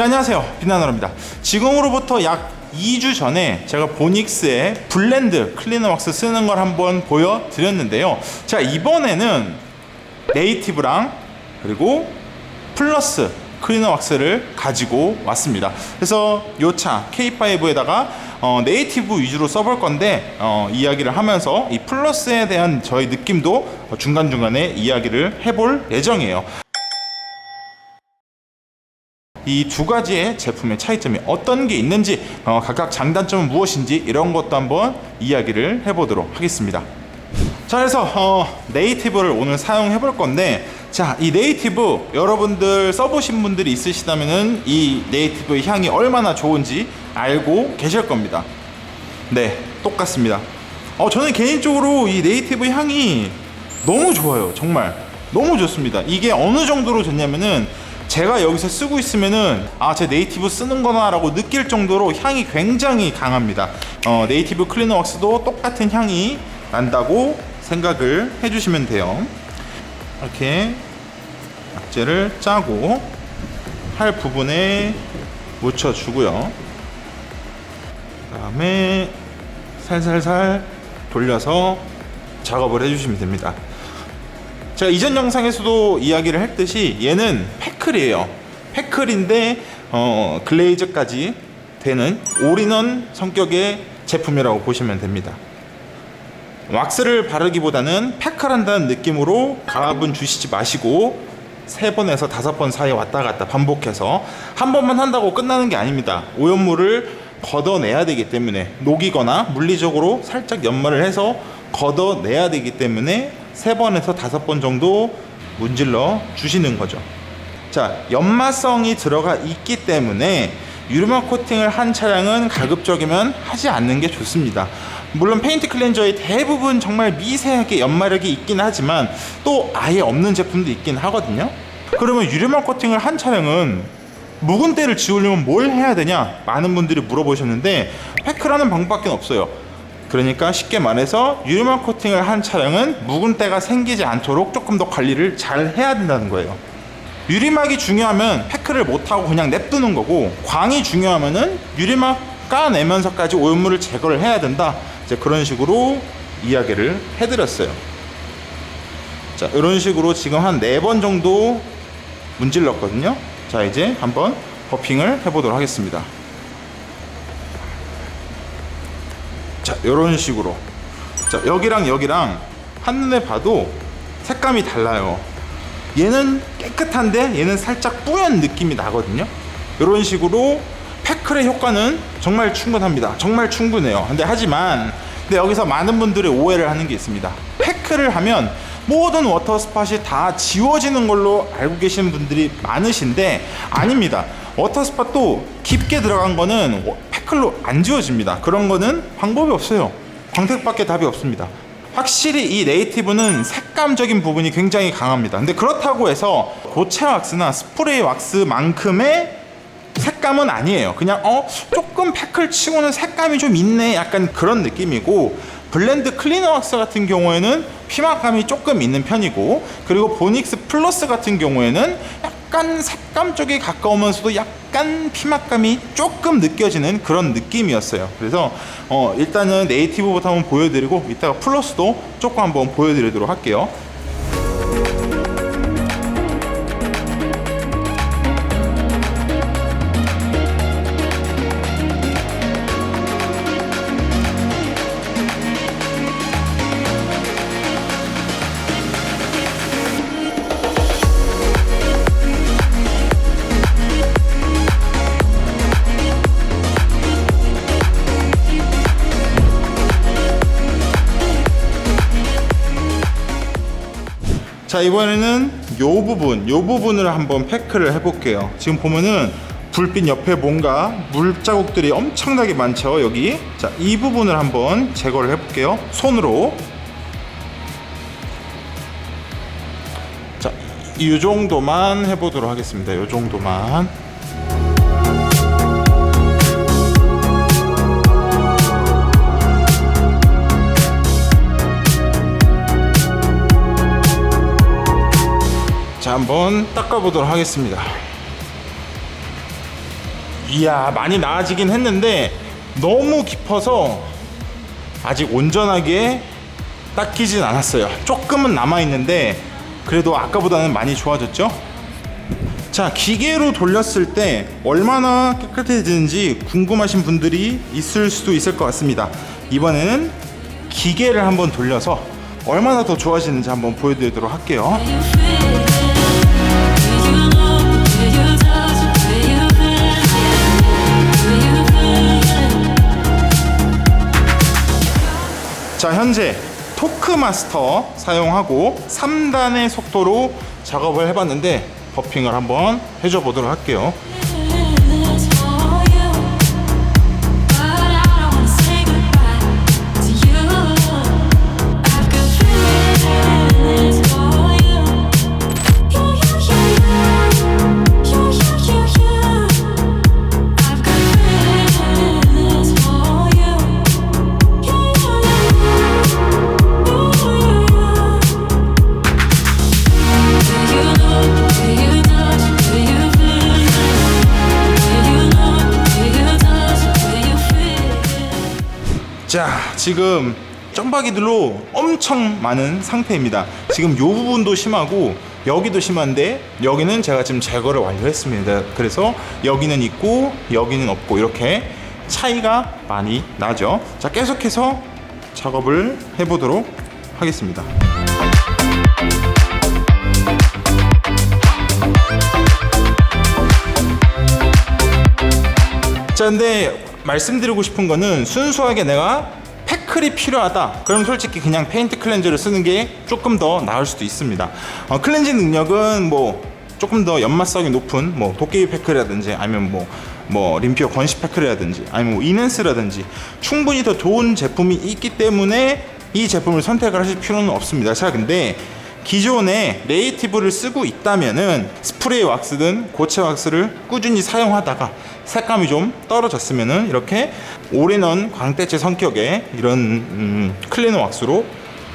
자, 안녕하세요, 빛나노입니다. 지금으로부터 약 2주 전에 제가 보닉스의 블렌드 클리너 왁스 쓰는 걸 한번 보여드렸는데요. 자, 이번에는 네이티브랑 그리고 플러스 클리너 왁스를 가지고 왔습니다. 그래서 이 차 K5에다가 네이티브 위주로 써볼 건데 이야기를 하면서 이 플러스에 대한 저의 느낌도 중간중간에 이야기를 해볼 예정이에요. 이 두 가지의 제품의 차이점이 어떤 게 있는지, 각각 장단점은 무엇인지 이런 것도 한번 이야기를 해보도록 하겠습니다. 자, 그래서 네이티브를 오늘 사용해 볼 건데, 자, 이 네이티브 여러분들 써보신 분들이 있으시다면은 이 네이티브의 향이 얼마나 좋은지 알고 계실 겁니다. 네, 똑같습니다. 저는 개인적으로 이 네이티브 향이 너무 좋아요. 정말 너무 좋습니다. 이게 어느 정도로 좋냐면은 제가 여기서 쓰고 있으면은 제 네이티브 쓰는 거나 라고 느낄 정도로 향이 굉장히 강합니다. 네이티브 클리너 왁스도 똑같은 향이 난다고 생각을 해주시면 돼요. 이렇게 약재를 짜고 할 부분에 묻혀주고요. 그 다음에 살살살 돌려서 작업을 해주시면 됩니다. 제가 이전 영상에서도 이야기를 했듯이 얘는 패클이에요. 패클인데 글레이즈까지 되는 올인원 성격의 제품이라고 보시면 됩니다. 왁스를 바르기보다는 패클한다는 느낌으로 가압은 주시지 마시고 3번에서 5번 사이에 왔다 갔다 반복해서 한 번만 한다고 끝나는 게 아닙니다. 오염물을 걷어내야 되기 때문에, 녹이거나 물리적으로 살짝 연마를 해서 걷어내야 되기 때문에 3번에서 5번 정도 문질러 주시는 거죠. 자, 연마성이 들어가 있기 때문에 유리막 코팅을 한 차량은 가급적이면 하지 않는 게 좋습니다. 물론 페인트 클렌저의 대부분 정말 미세하게 연마력이 있긴 하지만 또 아예 없는 제품도 있긴 하거든요. 그러면 유리막 코팅을 한 차량은 묵은 때를 지우려면 뭘 해야 되냐? 많은 분들이 물어보셨는데 패크라는 방법밖에 없어요. 그러니까 쉽게 말해서 유리막 코팅을 한 차량은 묵은 때가 생기지 않도록 조금 더 관리를 잘 해야 된다는 거예요. 유리막이 중요하면 패크를 못하고 그냥 냅두는 거고, 광이 중요하면은 유리막 까내면서까지 오염물을 제거를 해야 된다. 이제 그런 식으로 이야기를 해드렸어요. 자, 이런 식으로 지금 한 4번 정도 문질렀거든요. 자, 이제 한번 버핑을 해보도록 하겠습니다. 자, 이런 식으로. 자, 여기랑 여기랑 한눈에 봐도 색감이 달라요. 얘는 깨끗한데 얘는 살짝 뿌연 느낌이 나거든요. 이런 식으로 패클의 효과는 정말 충분합니다. 정말 충분해요. 근데 여기서 많은 분들이 오해를 하는 게 있습니다. 패클을 하면 모든 워터 스팟이 다 지워지는 걸로 알고 계시는 분들이 많으신데 아닙니다. 워터 스팟도 깊게 들어간 거는 패클로 안 지워집니다. 그런 거는 방법이 없어요. 광택밖에 답이 없습니다. 확실히 이 네이티브는 색감적인 부분이 굉장히 강합니다. 근데 그렇다고 해서 고체 왁스나 스프레이 왁스만큼의 색감은 아니에요. 그냥 조금 패클 치고는 색감이 좀 있네, 약간 그런 느낌이고, 블렌드 클리너 왁스 같은 경우에는 피막감이 조금 있는 편이고, 그리고 보닉스 플러스 같은 경우에는 약간 색감 쪽에 가까우면서도 약간 피막감이 조금 느껴지는 그런 느낌이었어요. 그래서 일단은 네이티브부터 한번 보여드리고 이따가 플러스도 조금 한번 보여드리도록 할게요. 자, 이번에는 요 부분을 한번 패크를 해볼게요. 지금 보면은 불빛 옆에 뭔가 물자국들이 엄청나게 많죠, 여기. 자, 이 부분을 한번 제거를 해볼게요. 손으로. 자, 이 정도만 해보도록 하겠습니다. 요 정도만. 자, 한번 닦아보도록 하겠습니다. 이야, 많이 나아지긴 했는데 너무 깊어서 아직 온전하게 닦이진 않았어요. 조금은 남아있는데 그래도 아까보다는 많이 좋아졌죠. 자, 기계로 돌렸을 때 얼마나 깨끗해지는지 궁금하신 분들이 있을 수도 있을 것 같습니다. 이번에는 기계를 한번 돌려서 얼마나 더 좋아지는지 한번 보여드리도록 할게요. 자, 현재 토크마스터 사용하고 3단의 속도로 작업을 해봤는데 버핑을 한번 해줘 보도록 할게요. 자, 지금 점박이들로 엄청 많은 상태입니다. 지금 요 부분도 심하고 여기도 심한데 여기는 제가 지금 제거를 완료했습니다. 그래서 여기는 있고 여기는 없고 이렇게 차이가 많이 나죠. 자, 계속해서 작업을 해보도록 하겠습니다. 자, 근데 말씀드리고 싶은 거는 순수하게 내가 패클이 필요하다, 그럼 솔직히 그냥 페인트 클렌저를 쓰는 게 조금 더 나을 수도 있습니다. 클렌징 능력은 뭐 조금 더 연마성이 높은 뭐 도깨비 패클이라든지 아니면 뭐 림피어 건식 패클이라든지 아니면 뭐 이넨스라든지 충분히 더 좋은 제품이 있기 때문에 이 제품을 선택을 하실 필요는 없습니다. 자, 근데 기존에 네이티브를 쓰고 있다면은 스프레이 왁스든 고체 왁스를 꾸준히 사용하다가 색감이 좀 떨어졌으면은 이렇게 올인원 광택제 성격의 이런 클리너 왁스로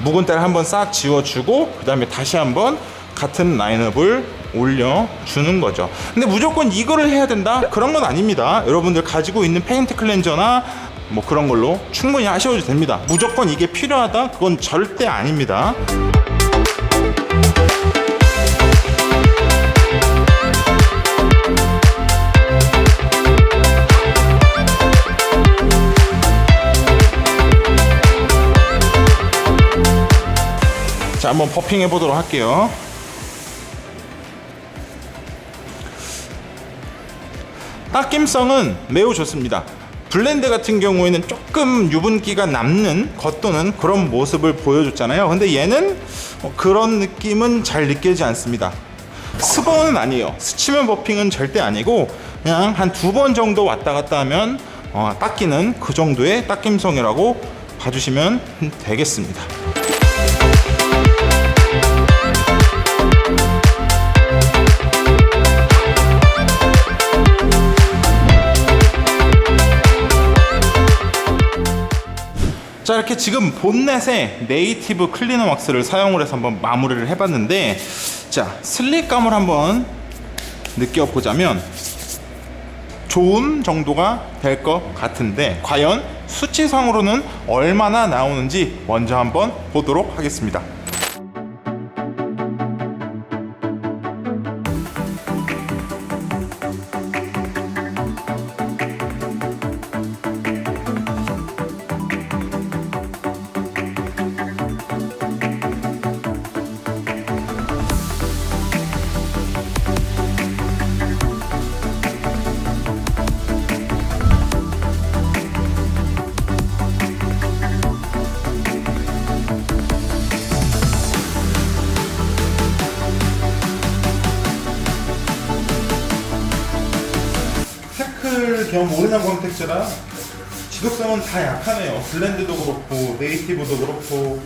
묵은 때를 한번 싹 지워주고 그 다음에 다시 한번 같은 라인업을 올려주는 거죠. 근데 무조건 이거를 해야 된다? 그런 건 아닙니다. 여러분들 가지고 있는 페인트 클렌저나 뭐 그런 걸로 충분히 하셔도 됩니다. 무조건 이게 필요하다? 그건 절대 아닙니다. 자, 한번 버핑 해보도록 할게요. 닦임성은 매우 좋습니다. 블렌드 같은 경우에는 조금 유분기가 남는 겉도는 그런 모습을 보여줬잖아요. 근데 얘는 그런 느낌은 잘 느끼지 않습니다. 스버는 아니에요. 스치면 버핑은 절대 아니고 그냥 한 2번 정도 왔다 갔다 하면 닦이는 그 정도의 닦임성이라고 봐주시면 되겠습니다. 자, 이렇게 지금 본넷에 네이티브 클리너 왁스를 사용을 해서 한번 마무리를 해봤는데, 자, 슬릭감을 한번 느껴보자면 좋은 정도가 될 것 같은데 과연 수치상으로는 얼마나 나오는지 먼저 한번 보도록 하겠습니다. 겸 올인원 광택제라 지독성은 다 약하네요. 블렌드도 그렇고 네이티브도 그렇고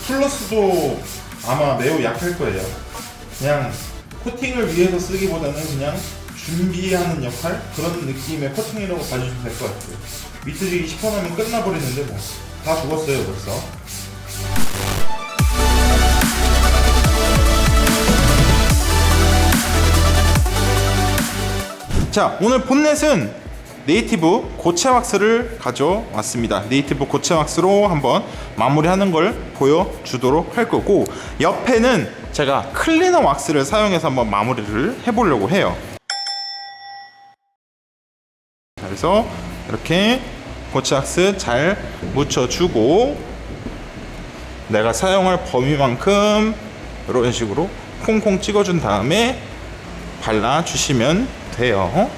플러스도 아마 매우 약할 거예요. 그냥 코팅을 위해서 쓰기보다는 그냥 준비하는 역할, 그런 느낌의 코팅이라고 봐주시면 될 것 같아요. 미트지기 10번 하면 끝나버리는데 뭐 다 죽었어요 벌써. 자, 오늘 본넷은 네이티브 고체 왁스를 가져왔습니다. 네이티브 고체 왁스로 한번 마무리하는 걸 보여주도록 할 거고, 옆에는 제가 클리너 왁스를 사용해서 한번 마무리를 해보려고 해요. 그래서 이렇게 고체 왁스 잘 묻혀주고, 내가 사용할 범위만큼 이런 식으로 콩콩 찍어준 다음에 발라주시면 돼요.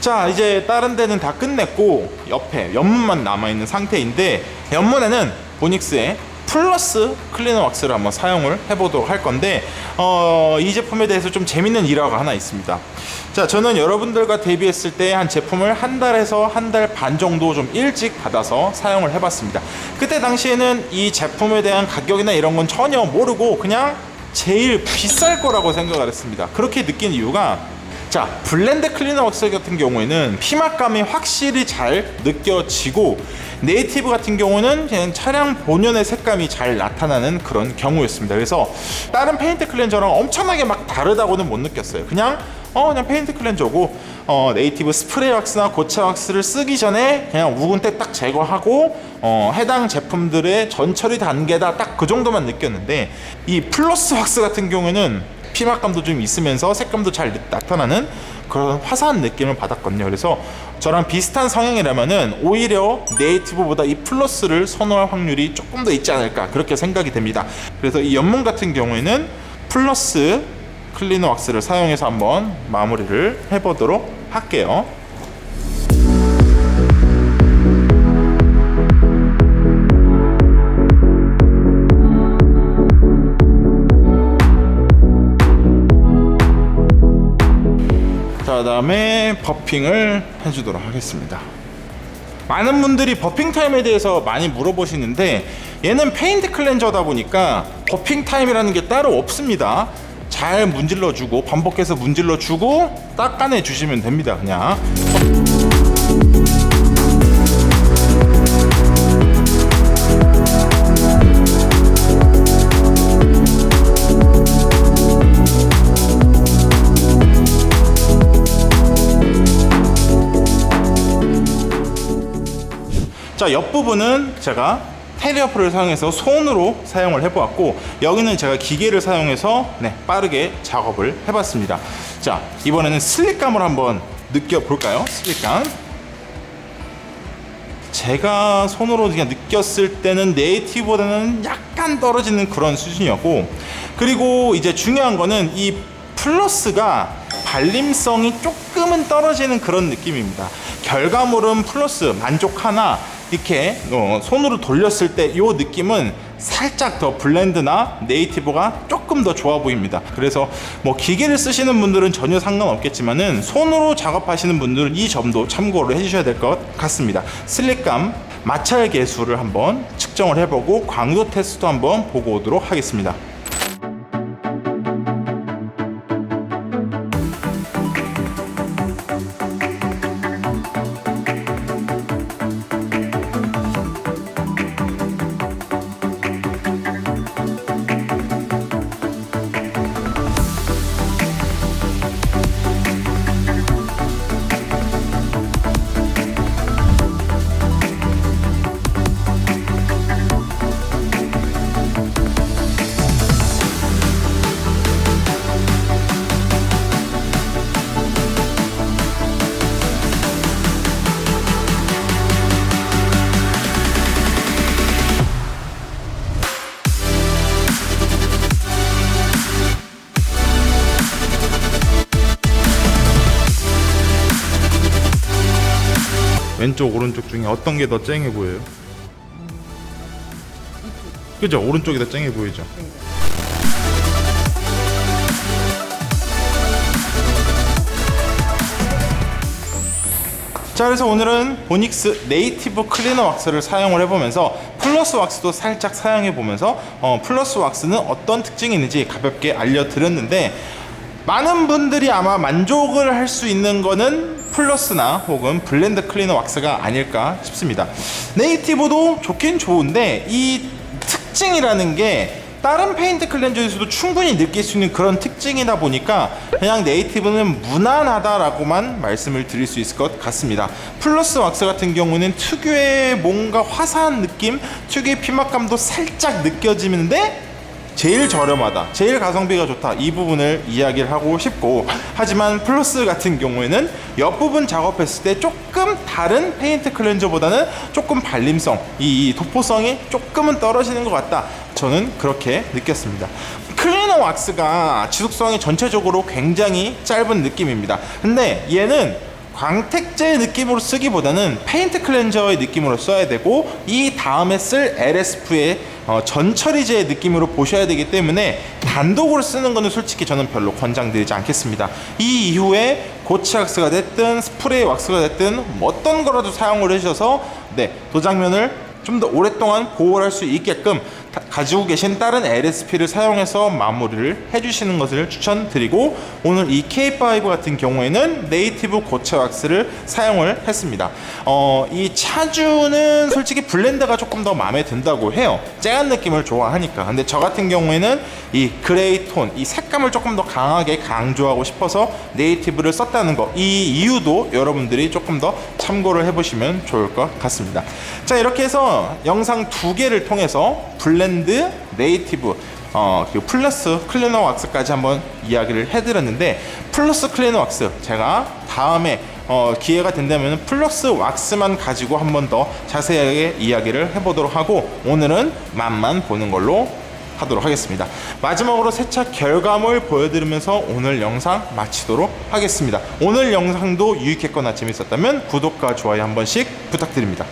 자, 이제 다른 데는 다 끝냈고 옆에 옆문만 남아있는 상태인데, 옆문에는 보닉스의 플러스 클리너 왁스를 한번 사용을 해보도록 할 건데, 이 제품에 대해서 좀 재밌는 일화가 하나 있습니다. 자, 저는 여러분들과 대비했을 때 한 제품을 한 달에서 한 달 반 정도 좀 일찍 받아서 사용을 해봤습니다. 그때 당시에는 이 제품에 대한 가격이나 이런 건 전혀 모르고 그냥 제일 비쌀 거라고 생각을 했습니다. 그렇게 느낀 이유가, 자, 블렌드 클리너 왁스 같은 경우에는 피막감이 확실히 잘 느껴지고, 네이티브 같은 경우는 그냥 차량 본연의 색감이 잘 나타나는 그런 경우였습니다. 그래서 다른 페인트 클렌저랑 엄청나게 막 다르다고는 못 느꼈어요. 그냥 페인트 클렌저고, 네이티브 스프레이 왁스나 고체 왁스를 쓰기 전에 그냥 묵은 때 딱 제거하고 해당 제품들의 전처리 단계다, 딱 그 정도만 느꼈는데, 이 플러스 왁스 같은 경우에는 피막감도 좀 있으면서 색감도 잘 나타나는 그런 화사한 느낌을 받았거든요. 그래서 저랑 비슷한 성향이라면은 오히려 네이티브보다 이 플러스를 선호할 확률이 조금 더 있지 않을까, 그렇게 생각이 됩니다. 그래서 이 옆문 같은 경우에는 플러스 클리너 왁스를 사용해서 한번 마무리를 해보도록 할게요. 그 다음에 버핑을 해주도록 하겠습니다. 많은 분들이 버핑 타임에 대해서 많이 물어보시는데, 얘는 페인트 클렌저다 보니까 버핑 타임이라는 게 따로 없습니다. 잘 문질러주고 반복해서 문질러주고 닦아내 주시면 됩니다. 그냥 자, 옆부분은 제가 테리어프를 사용해서 손으로 사용을 해보았고, 여기는 제가 기계를 사용해서 빠르게 작업을 해봤습니다. 자, 이번에는 슬립감을 한번 느껴볼까요? 슬립감. 제가 손으로 그냥 느꼈을 때는 네이티브보다는 약간 떨어지는 그런 수준이었고, 그리고 이제 중요한 거는 이 플러스가 발림성이 조금은 떨어지는 그런 느낌입니다. 결과물은 플러스 만족하나, 이렇게 손으로 돌렸을 때 이 느낌은 살짝 더 블렌드나 네이티브가 조금 더 좋아 보입니다. 그래서 뭐 기계를 쓰시는 분들은 전혀 상관없겠지만은 손으로 작업하시는 분들은 이 점도 참고를 해주셔야 될 것 같습니다. 슬립감 마찰 계수를 한번 측정을 해보고 광도 테스트도 한번 보고 오도록 하겠습니다. 왼쪽 오른쪽 중에 어떤 게 더 쨍해 보여요? 그죠? 오른쪽이 더 쨍해 보이죠? 자, 그래서 오늘은 보닉스 네이티브 클리너 왁스를 사용을 해보면서 플러스 왁스도 살짝 사용해보면서 플러스 왁스는 어떤 특징이 있는지 가볍게 알려드렸는데, 많은 분들이 아마 만족을 할 수 있는 거는 플러스나 혹은 블렌드 클리너 왁스가 아닐까 싶습니다. 네이티브도 좋긴 좋은데 이 특징이라는 게 다른 페인트 클렌저에서도 충분히 느낄 수 있는 그런 특징이다 보니까 그냥 네이티브는 무난하다라고만 말씀을 드릴 수 있을 것 같습니다. 플러스 왁스 같은 경우는 특유의 뭔가 화사한 느낌, 특유의 피막감도 살짝 느껴지는데 제일 저렴하다, 제일 가성비가 좋다, 이 부분을 이야기를 하고 싶고, 하지만 플러스 같은 경우에는 옆부분 작업했을 때 조금 다른 페인트 클렌저보다는 조금 발림성, 이 도포성이 조금은 떨어지는 것 같다, 저는 그렇게 느꼈습니다. 클리너 왁스가 지속성이 전체적으로 굉장히 짧은 느낌입니다. 근데 얘는 광택제 느낌으로 쓰기보다는 페인트 클렌저의 느낌으로 써야 되고, 이 다음에 쓸 LSF의 전처리제의 느낌으로 보셔야 되기 때문에 단독으로 쓰는 거는 솔직히 저는 별로 권장드리지 않겠습니다. 이 이후에 고체 왁스가 됐든 스프레이 왁스가 됐든 어떤 거라도 사용을 해주셔서 도장면을 좀 더 오랫동안 보호를 할 수 있게끔 가지고 계신 다른 LSP를 사용해서 마무리를 해주시는 것을 추천드리고, 오늘 이 K5 같은 경우에는 네이티브 고체 왁스를 사용을 했습니다. 이 차주는 솔직히 블렌더가 조금 더 마음에 든다고 해요. 쨍한 느낌을 좋아하니까. 근데 저 같은 경우에는 이 그레이 톤, 이 색감을 조금 더 강하게 강조하고 싶어서 네이티브를 썼다는 거, 이 이유도 여러분들이 조금 더 참고를 해보시면 좋을 것 같습니다. 자, 이렇게 해서 영상 2개를 통해서 블렌드, 네이티브, 그리고 플러스 클리너 왁스까지 한번 이야기를 해드렸는데, 플러스 클리너 왁스 제가 다음에 기회가 된다면 플러스 왁스만 가지고 한 번 더 자세하게 이야기를 해보도록 하고, 오늘은 맛만 보는 걸로 하도록 하겠습니다. 마지막으로 세차 결과물 보여드리면서 오늘 영상 마치도록 하겠습니다. 오늘 영상도 유익했거나 재밌었다면 구독과 좋아요 한 번씩 부탁드립니다.